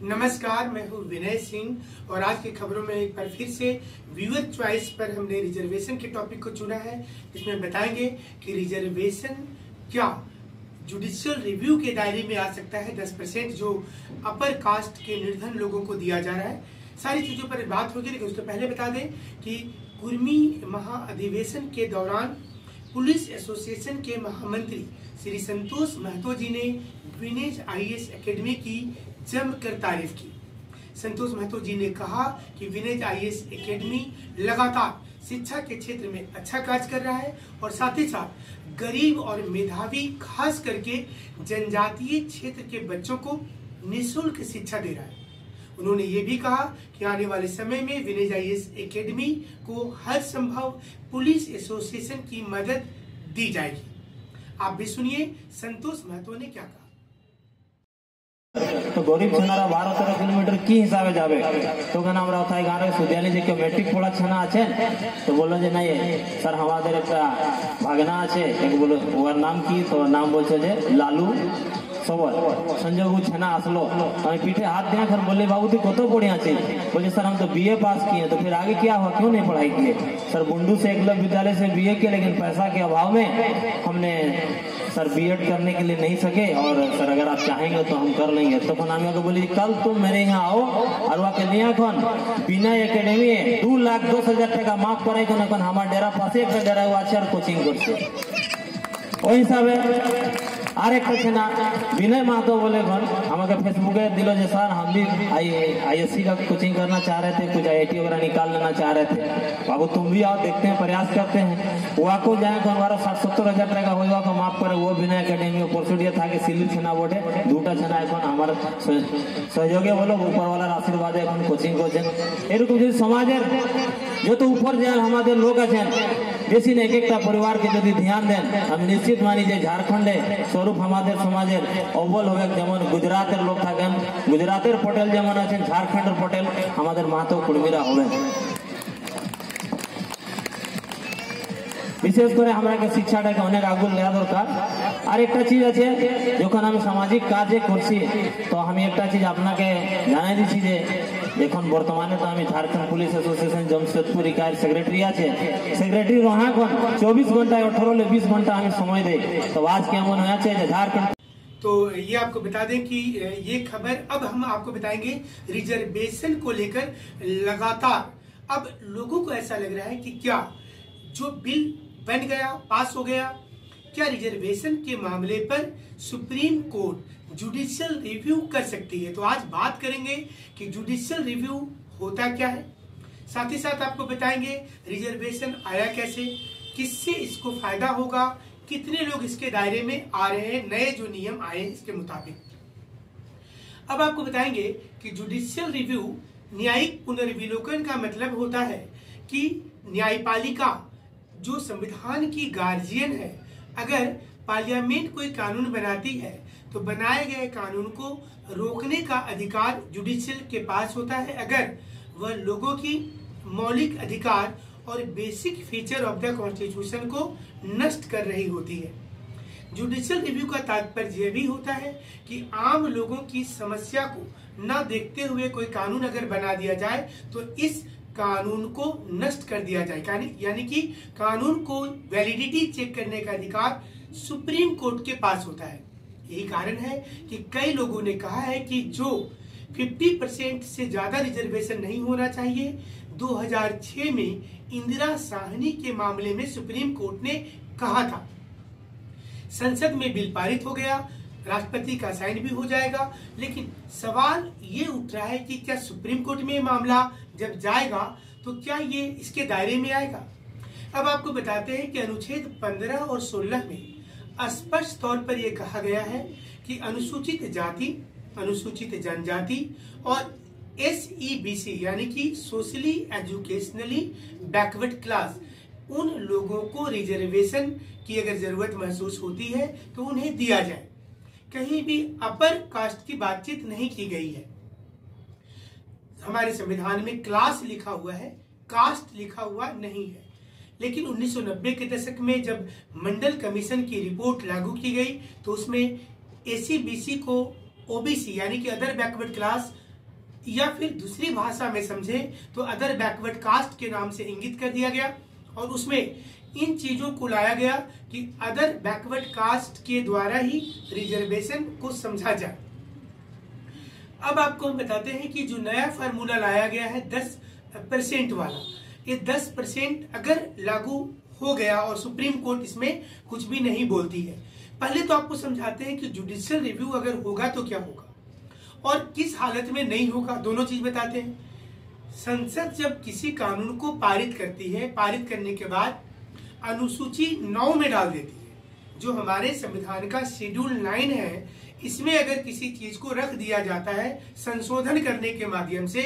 नमस्कार, मैं हूं विनय सिंह और आज की खबरों में एक बार फिर से व्यूअर चॉइस पर हमने रिजर्वेशन के टॉपिक को चुना है। इसमें बताएंगे कि रिजर्वेशन क्या जुडिशियल रिव्यू के दायरे में आ सकता है। 10% जो अपर कास्ट के निर्धन लोगों को दिया जा रहा है, सारी चीजों पर बात होगी। लेकिन उससे पहले बता दें कि कुर्मी महाअधिवेशन के दौरान पुलिस एसोसिएशन के महामंत्री श्री संतोष महतो जी ने विनेज आईएएस एकेडमी की जमकर तारीफ की। संतोष महतो जी ने कहा कि विनेज आईएएस एकेडमी लगातार शिक्षा के क्षेत्र में अच्छा कार्य कर रहा है और साथ ही साथ गरीब और मेधावी खास करके जनजातीय क्षेत्र के बच्चों को निःशुल्क शिक्षा दे रहा है। उन्होंने ये भी कहा कि आने वाले समय में विनेज आईएएस एकेडमी को हर संभव पुलिस एसोसिएशन की मदद दी जाएगी। आप भी सुनिए संतोष महतो ने क्या कहा। तो गरीब छनारा 12-13 किलोमीटर की हिसाबे जाबे तो गाना हमरा थाई गाना सुदियाली जे के मैट्रिक पढ़ा छना আছে तो बोलो जे नहीं सर हमारे একটা भागना আছে एक बोलो ওর नाम की तो नाम बोलছে যে লালু সবর संजोग छना আসলো আমি पीठे हाथ दिया घर बोले बाबू तू कत पढ़े আছে बोले सर हम तो बीए पास किए तो फिर आगे क्या हुआ क्यों नहीं पढ़ाई किए सर बुंडू से एकलव्य विद्यालय से बीए किए लेकिन पैसा के अभाव में हमने सर बीएड करने के लिए नहीं सके और सर अगर आप चाहेंगे तो हम कर लेंगे। तो हम बोली कल तुम मेरे यहाँ आओ और वहाँ के लिया कौन बिना एकेडमी 2,10,000 টাকা माफ करे कौन हमारे डेरा पास एक डेरा हुआ कोचिंग करते वही हिसाब है। আর একটা আছে না विनय महतो बोले कौन हमारे फेसबुके दिलो जे सर हम भी आईएससी का कोचिंग करना चाह रहे थे, कुछ आईआईटी वगैरह निकाल लेना चाह रहे थे। बाबू तुम भी आओ, देखते हैं, प्रयास करते हैं। वहाँ को जाए कौन हमारा 60-70,000 টাকা हुआ को माफ करे वो विनय एकेडमी परसुडिया था कि सिलिल छना बोटे दूटा छना এখন আমার सहयोगे बोलो ऊपर वाला आशीर्वाद এখন कोचिंग করছেন। এরকম যদি সমাজের যত উপর যায় আমাদের লোক আছেন বেশি না এক একটা পরিবারকে যদি ধ্যান দেন আমি নিশ্চিত মানি যে ঝাড়খণ্ডে স্বরূপ আমাদের সমাজের অব্বল হবে। যেমন গুজরাটের লোক থাকেন, গুজরাটের পটেল যেমন আছেন, ঝাড়খণ্ডের পটেল আমাদের মাহাতো কুর্মীরা হবেন। বিশেষ করে আমাকে শিক্ষাটাকে অনেক আগুন দেওয়া দরকার। আর একটা চিজ আছে, যখন আমি সামাজিক কাজে করছি তো আমি একটা চিজ আপনাকে জানাই দিচ্ছি যে এখন বর্তমানে তো আমি ঝাড়খণ্ড পুলিশ এসোসিয়েশন জমশেদপুর ইকায়ের সেক্রেটারি আছে। সেক্রেটারি রহা কোন 24 ঘন্টায় 18-20 ঘন্টা আমি সময় দেই। তো আজ কেমন হয়েছে যে ঝাড়খণ্ড। तो ये आपको बता दें कि ये खबर अब हम आपको बताएंगे रिजर्वेशन को लेकर। लगातार अब लोगों को ऐसा लग रहा है कि क्या जो बिल बन गया, पास हो गया, क्या रिजर्वेशन के मामले पर सुप्रीम कोर्ट जुडिशियल रिव्यू कर सकती है। तो आज बात करेंगे कि जुडिशियल रिव्यू होता क्या है, साथ ही साथ आपको बताएंगे रिजर्वेशन आया कैसे, किससे इसको फायदा होगा, कितने लोग इसके दायरे में आ रहे हैं, नए जो नियम आए इसके मुताबिक। अब आपको बताएंगे कि जुडिशियल रिव्यू न्यायिक पुनर्विलोकन का मतलब होता है कि न्यायपालिका जो संविधान की गार्जियन है, अगर पार्लियामेंट कोई कानून बनाती है तो बनाए गए कानून को रोकने का अधिकार जुडिशियल के पास होता है अगर वह लोगों की मौलिक अधिकार और basic feature of the constitution को नष्ट कर रही होती है। जुडिशियल रिव्यू का तात्पर्य यह भी होता है कि आम लोगों की समस्या को न देखते हुए कोई कानून अगर बना दिया जाए तो इस कानून को नष्ट कर दिया जाए, यानी कि कानून को वैलिडिटी चेक करने का अधिकार सुप्रीम कोर्ट के पास होता है। यही कारण है कि कई लोगों ने कहा है कि जो 50% से ज्यादा रिजर्वेशन नहीं होना चाहिए, 2006 में इंदिरा साहनी के मामले में सुप्रीम कोर्ट ने कहा था। संसद में बिल पारित हो गया, राष्ट्रपति का साइन भी हो जाएगा, लेकिन सवाल ये उठ रहा है कि क्या सुप्रीम कोर्ट में मामला जब जाएगा तो क्या ये इसके दायरे में आएगा। अब आपको बताते हैं कि अनुच्छेद 15 और 16 में स्पष्ट तौर पर यह कहा गया है कि अनुसूचित जाति, अनुसूचित जनजाति और SEBC यानी कि सोशली एजुकेशनली बैकवर्ड क्लास, उन लोगों को रिजर्वेशन की अगर जरूरत महसूस होती है तो उन्हें दिया जाए। कहीं भी अपर कास्ट की बातचीत नहीं की गई है। हमारे संविधान में क्लास लिखा हुआ है, कास्ट लिखा हुआ नहीं है। लेकिन 1990 के दशक में जब मंडल कमीशन की रिपोर्ट लागू की गई तो उसमें SEBC को OBC यानी कि अदर बैकवर्ड क्लास या फिर दूसरी भाषा में समझे तो अदर बैकवर्ड कास्ट के नाम से इंगित कर दिया गया और उसमें इन चीजों को लाया गया कि अदर बैकवर्ड कास्ट के द्वारा ही रिजर्वेशन को समझा जाए। अब आपको हम बताते हैं कि जो नया फार्मूला लाया गया है 10% वाला, ये 10% अगर लागू हो गया और सुप्रीम कोर्ट इसमें कुछ भी नहीं बोलती है। पहले तो आपको समझाते हैं कि जुडिशियल रिव्यू अगर होगा तो क्या होगा और किस हालत में नहीं होगा, दोनों चीज बताते हैं। संसद जब किसी कानून को पारित करती है, पारित करने के बाद अनुसूची 9 में डाल देती है, जो हमारे संविधान का शेड्यूल 9 है, इसमें अगर किसी चीज को रख दिया जाता है संशोधन करने के माध्यम से,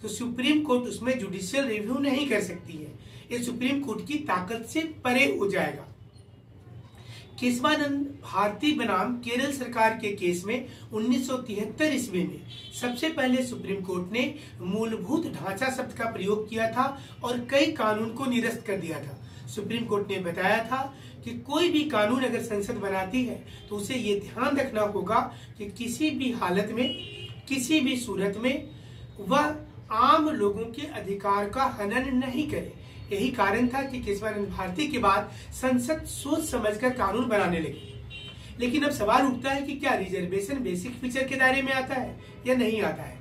तो सुप्रीम कोर्ट उसमें जुडिशियल रिव्यू नहीं कर सकती है। ये सुप्रीम कोर्ट की ताकत से परे हो जाएगा। केशवानंद भारती बनाम केरल सरकार के केस में 1973 ईस्वी में सबसे पहले सुप्रीम कोर्ट ने मूलभूत ढांचा शब्द का प्रयोग किया था और कई कानून को निरस्त कर दिया था। सुप्रीम कोर्ट ने बताया था कि कोई भी कानून अगर संसद बनाती है तो उसे ये ध्यान रखना होगा कि किसी भी हालत में, किसी भी सूरत में वह आम लोगों के अधिकार का हनन नहीं करे। यही कारण था कि केशवानंद भारती के बाद संसद सोच समझकर कानून बनाने लगी। लेकिन अब सवाल उठता है कि क्या रिजर्वेशन बेसिक फीचर के दायरे में आता है या नहीं आता है।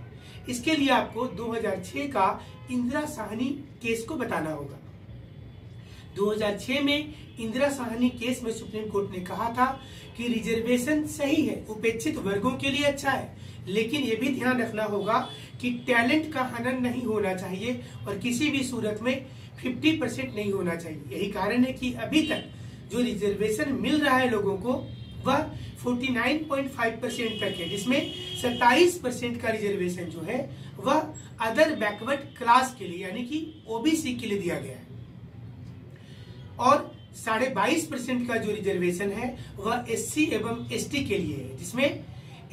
इसके लिए आपको 2006 का इंदिरा साहनी केस को बताना होगा। 2006 में इंदिरा साहनी केस में सुप्रीम कोर्ट ने कहा था कि रिजर्वेशन सही है, उपेक्षित वर्गों के लिए अच्छा है, लेकिन ये भी ध्यान रखना होगा कि टैलेंट का हनन नहीं होना चाहिए और किसी भी सूरत में 50% नहीं होना चाहिए। यही कारण है कि अभी तक जो रिजर्वेशन मिल रहा है लोगों को वह 49.5% तक है, जिसमें 27% का रिजर्वेशन जो है वह अदर बैकवर्ड क्लास के लिए यानी कि ओबीसी के लिए दिया गया है और 22.5% का जो रिजर्वेशन है वह एससी एवं एसटी के लिए है, जिसमें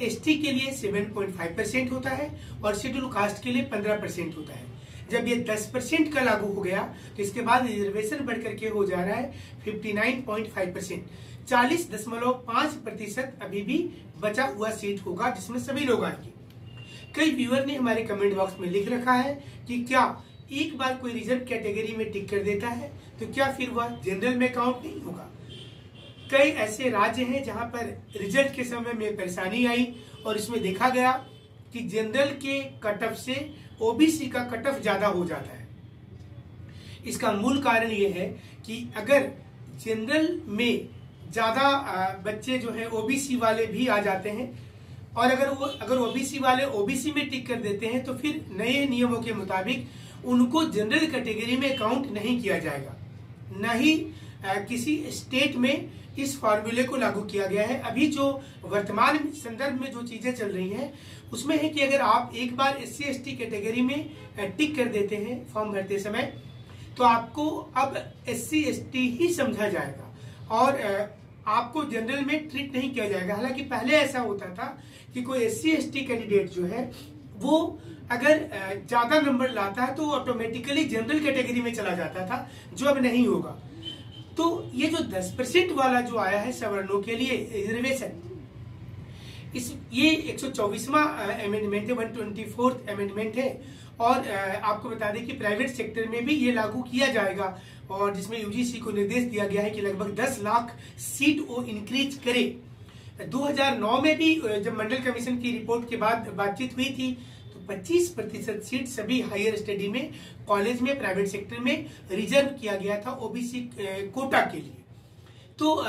एसटी के लिए 7.5% होता है और शेड्यूल कास्ट के लिए 15% होता है। जब ये 10% का लागू हो गया तो इसके बाद रिजर्वेशन बढ़कर के हो जा रहा है 59.5%। 40.5% अभी भी बचा हुआ सीट होगा जिसमें सभी लोग आएंगे। कई व्यूअर ने हमारे कमेंट बॉक्स में लिख रखा है कि क्या एक बार कोई रिजर्व कैटेगरी में टिक कर देता है तो क्या फिर वह जनरल में काउंट नहीं होगा। कई ऐसे राज्य हैं जहां पर रिजल्ट के समय में परेशानी आई और इसमें देखा गया कि जनरल के कट ऑफ से ओबीसी का कट ऑफ ज्यादा हो जाता है। इसका मूल कारण यह है कि अगर जनरल में ज्यादा बच्चे जो है ओबीसी वाले भी आ जाते हैं और अगर ओबीसी वाले ओबीसी में टिक कर देते हैं तो फिर नए नियमों के मुताबिक उनको जनरल कैटेगरी में काउंट नहीं किया जाएगा। न ही किसी स्टेट में इस फॉर्मूले को लागू किया गया है। अभी जो वर्तमान संदर्भ में जो चीजें चल रही हैं उसमें है कि अगर आप एक बार एससी एसटी कैटेगरी में टिक कर देते हैं फॉर्म भरते समय तो आपको अब एससी एसटी ही समझा जाएगा और आपको जनरल में ट्रीट नहीं किया जाएगा। हालांकि पहले ऐसा होता था कि कोई एससी एसटी कैंडिडेट जो है वो अगर ज्यादा नंबर लाता है तो ऑटोमेटिकली जनरल कैटेगरी में चला जाता था, जो अब नहीं होगा। तो ये जो 10% वाला जो आया है सवर्णों के लिए रिजर्वेशन, ये 124वां अमेंडमेंट है, 124th अमेंडमेंट है और आपको बता दें कि प्राइवेट सेक्टर में भी ये लागू किया जाएगा और जिसमें यूजीसी को निर्देश दिया गया है कि लगभग 10 लाख सीट वो इंक्रीज करे। 2009 में भी जब मंडल कमीशन की रिपोर्ट के बाद बातचीत हुई थी तो 25% सीट सभी हायर स्टडी में, कॉलेज में, प्राइवेट सेक्टर में रिजर्व किया गया था ओबीसी कोटा के लिए। तो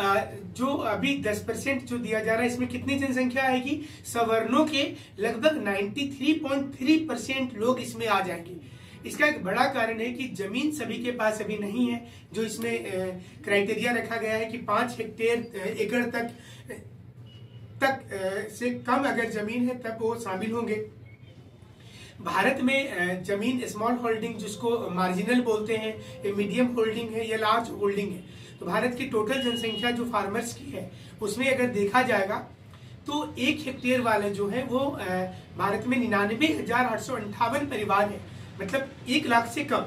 जो अभी 10% जो दिया जा रहा है इसमें कितनी जनसंख्या आएगी, सवर्णों के लगभग 93.3% लोग इसमें आ जाएंगे। इसका एक बड़ा कारण है कि जमीन सभी के पास अभी नहीं है, जो इसमें क्राइटेरिया रखा गया है कि 5 एकड़ तक से कम अगर जमीन है तब वो शामिल होंगे। भारत में जमीन स्मॉल होल्डिंग जिसको मार्जिनल बोलते हैं, ये मीडियम होल्डिंग है, ये लार्ज होल्डिंग है। तो भारत की टोटल जनसंख्या जो फार्मर्स की है उसमें अगर देखा जाएगा तो 1 हेक्टेयर वाले जो है वो भारत में 99,858 परिवार है, मतलब 1 लाख से कम,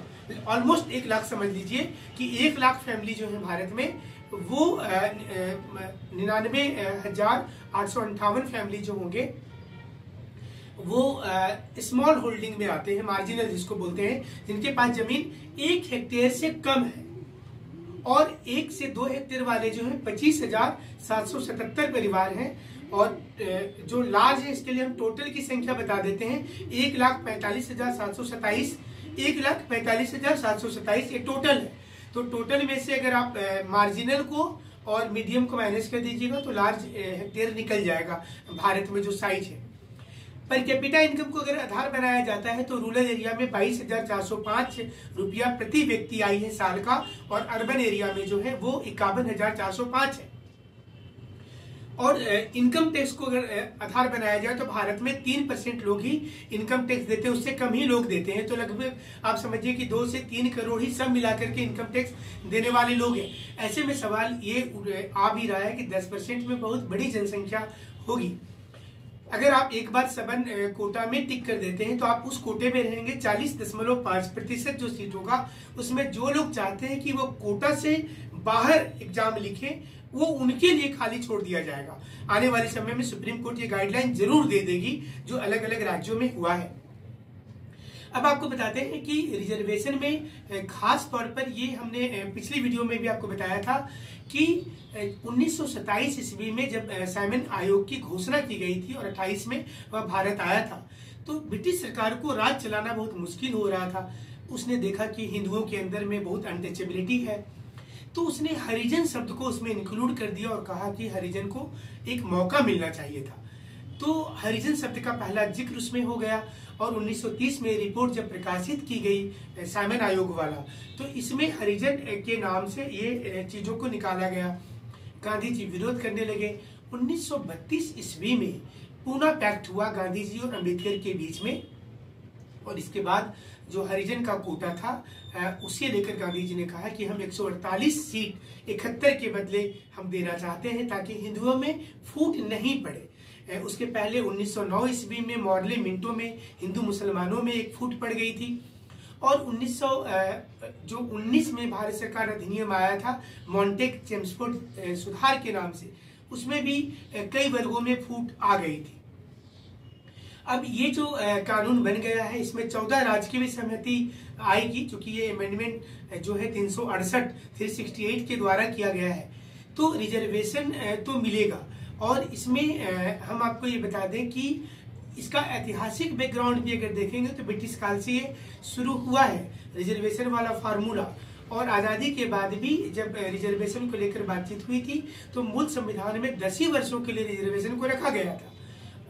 ऑलमोस्ट 1 लाख समझ लीजिए कि 1 लाख फैमिली जो है भारत में वो 99,858 फैमिली जो होंगे वो स्मॉल होल्डिंग में आते हैं, मार्जिनल जिसको बोलते हैं, जिनके पास जमीन 1 हेक्टेयर से कम है, और 1 से 2 हेक्टेयर वाले जो है 25,777 परिवार हैं। और जो लार्ज है इसके लिए हम टोटल की संख्या बता देते हैं, 1,45,727, 1,45,727 ये टोटल है। तो टोटल में से अगर आप मार्जिनल को और मीडियम को माइनस कर दीजिएगा तो लार्ज हेक्टेयर निकल जाएगा भारत में जो साइज है। पर कैपिटा इनकम को अगर आधार बनाया जाता है तो रूरल एरिया में 22,405 रुपया प्रति व्यक्ति आई है साल का, और अर्बन एरिया में जो है वो 51,405 है। और इनकम टैक्स को अगर आधार बनाया जाए तो भारत में 3% लोग ही इनकम टैक्स देते हैं, उससे कम ही लोग देते हैं। तो लगभग आप समझिए कि 2 से 3 करोड़ ही सब मिलाकर के इनकम टैक्स देने वाले लोग हैं। ऐसे में सवाल ये आ भी रहा है कि 10% में बहुत बड़ी जनसंख्या होगी। अगर आप एक बार सबन कोटा में टिक कर देते हैं तो आप उस कोटे में रहेंगे। 40.5% जो सीट होगा उसमें जो लोग चाहते हैं कि वो कोटा से बाहर एग्जाम लिखें वो उनके लिए खाली छोड़ दिया जाएगा। आने वाले समय में सुप्रीम कोर्ट ये गाइडलाइन जरूर दे देगी जो अलग अलग राज्यों में हुआ है। अब आपको बताते हैं कि रिजर्वेशन में खास तौर पर ये हमने पिछली वीडियो में भी आपको बताया था कि 1927 ईस्वी में जब साइमन आयोग की घोषणा की गई थी और 28 में वह भारत आया था, तो ब्रिटिश सरकार को राज चलाना बहुत मुश्किल हो रहा था। उसने देखा कि हिंदुओं के अंदर में बहुत अनटचेबिलिटी है, तो उसने हरिजन शब्द को उसमें इंक्लूड कर दिया और कहा कि हरिजन को एक मौका मिलना चाहिए था। तो हरिजन शब्द का पहला जिक्र उसमें हो गया। और 1930 में रिपोर्ट जब प्रकाशित की गई साइमन आयोग वाला, तो इसमें हरिजन के नाम से ये चीजों को निकाला गया। गांधी जी विरोध करने लगे। 1932 ईस्वी में पूना पैक्ट हुआ गांधी जी और अम्बेडकर के बीच में, और इसके बाद जो हरिजन का कोटा था उसे लेकर गांधी जी ने कहा कि हम 148 सीट 71 के बदले हम देना चाहते हैं ताकि हिंदुओं में फूट नहीं पड़े। उसके पहले 1909 ईस्वी में मॉर्ले मिंटो में हिंदू मुसलमानों में एक फूट पड़ गई थी। और 1919 में भारत सरकार अधिनियम आया था मॉन्टेक चेम्सफोर्ड सुधार के नाम से, उसमें भी कई वर्गों में फूट आ गई थी। अब ये जो कानून बन गया है इसमें 14 राज्य की भी सहमति आएगी, क्योंकि ये अमेंडमेंट जो है 368 के द्वारा किया गया है। तो रिजर्वेशन तो मिलेगा। और इसमें हम आपको ये बता दें कि इसका ऐतिहासिक बैकग्राउंड भी अगर देखेंगे तो ब्रिटिश काल से ये शुरू हुआ है रिजर्वेशन वाला फार्मूला। और आजादी के बाद भी जब रिजर्वेशन को लेकर बातचीत हुई थी तो मूल संविधान में 10 ही वर्षों के लिए रिजर्वेशन को रखा गया था,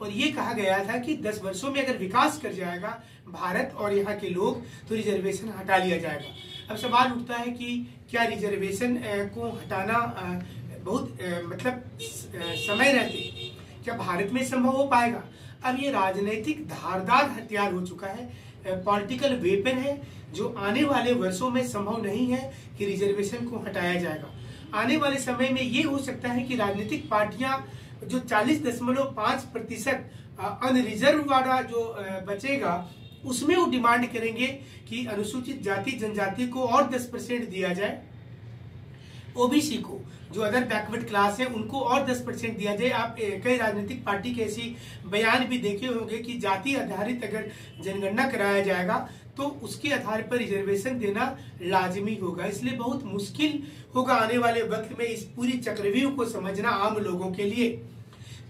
और ये कहा गया था कि 10 वर्षों में अगर विकास कर जाएगा भारत और यहाँ के लोग तो रिजर्वेशन हटा लिया जाएगा। अब सवाल उठता है कि क्या रिजर्वेशन को हटाना बहुत मतलब समय रहते क्या भारत में संभव हो पाएगा? अब ये राजनीतिक धारदार हथियार हो चुका है, पॉलिटिकल वेपन है, जो आने वाले वर्षों में संभव नहीं है कि रिजर्वेशन को हटाया जाएगा। आने वाले समय में ये हो सकता है कि राजनीतिक पार्टियां जो 40.5% अनरिजर्व वाला जो बचेगा उसमें वो डिमांड करेंगे कि अनुसूचित जाति जनजाति को और 10% दिया जाए, ओबीसी को जो अदर बैकवर्ड क्लास है उनको और 10% दिया जाए। आप कई राजनीतिक पार्टी के ऐसी बयान भी देखे होंगे कि जाति आधारित अगर जनगणना कराया जाएगा तो उसके आधार पर रिजर्वेशन देना लाजमी होगा। इसलिए बहुत मुश्किल होगा आने वाले वक्त में इस पूरी चक्रव्यूह को समझना आम लोगों के लिए।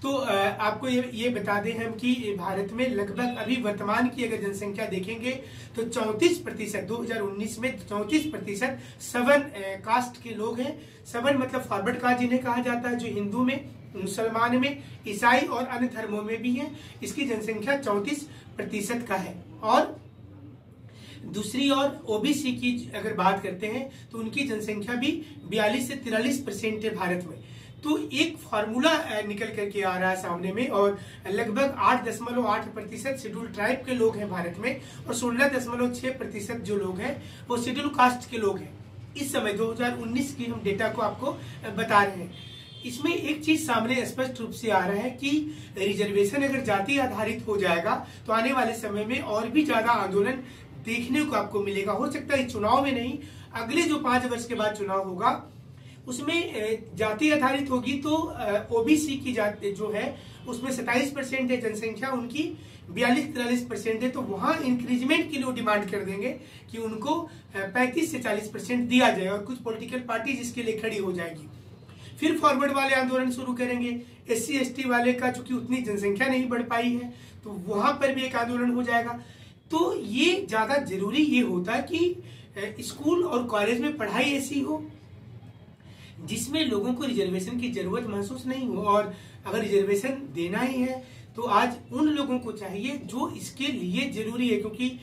तो आपको ये बता दें हम कि भारत में लगभग अभी वर्तमान की अगर जनसंख्या देखेंगे तो 34% 2019 में 34% सवन कास्ट के लोग हैं। सवन मतलब फॉरवर्ड कास्ट जिन्हें कहा जाता है, जो हिंदू में, मुसलमान में, ईसाई और अन्य धर्मों में भी है। इसकी जनसंख्या 34% का है। और दूसरी ओर ओबीसी की अगर बात करते हैं तो उनकी जनसंख्या भी 42 से 43% है भारत में। तो एक फार्मूला निकल करके आ रहा है सामने में, और लगभग 8.8% शेड्यूल ट्राइब के लोग हैं भारत में, और 16.6% जो लोग हैं वो शेड्यूल कास्ट के लोग हैं। इस समय 2019 की हम डेटा को आपको बता रहे हैं। इसमें एक चीज सामने स्पष्ट रूप से आ रहा है कि रिजर्वेशन अगर जाति आधारित हो जाएगा तो आने वाले समय में और भी ज्यादा आंदोलन देखने को आपको मिलेगा। हो सकता है चुनाव में नहीं, अगले जो 5 वर्ष के बाद चुनाव होगा उसमें जाति आधारित होगी। तो ओबीसी की जाति जो है उसमें 27% है जनसंख्या उनकी, 42-43% है, तो वहां इंक्रीजमेंट के लिए डिमांड कर देंगे कि उनको 35 से 40% दिया जाए, और कुछ पॉलिटिकल पार्टी जिसके लिए खड़ी हो जाएगी। फिर फॉरवर्ड वाले आंदोलन शुरू करेंगे। SC/ST वाले का चूंकि उतनी जनसंख्या नहीं बढ़ पाई है, तो वहां पर भी एक आंदोलन हो जाएगा। तो ये ज्यादा जरूरी ये होता है कि स्कूल और कॉलेज में पढ़ाई ऐसी हो जिसमें लोगों को रिजर्वेशन की जरूरत महसूस नहीं हो, और अगर रिजर्वेशन देना ही है तो आज उन लोगों को चाहिए जो इसके लिए जरूरी है, क्योंकि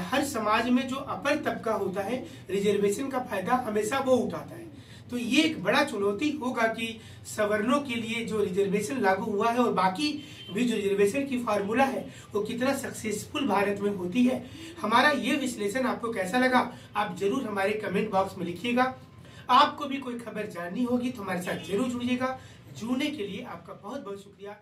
हर समाज में जो अपर तबका होता है रिजर्वेशन का फायदा हमेशा वो उठाता है। तो ये एक बड़ा चुनौती होगा कि सवर्णों के लिए जो रिजर्वेशन लागू हुआ है और बाकी भी जो रिजर्वेशन की फार्मूला है वो कितना सक्सेसफुल भारत में होती है। हमारा ये विश्लेषण आपको कैसा लगा आप जरूर हमारे कमेंट बॉक्स में लिखिएगा। आपको भी कोई खबर जाननी होगी तो हमारे साथ जरूर जुड़िएगा। जुड़ने के लिए आपका बहुत बहुत शुक्रिया।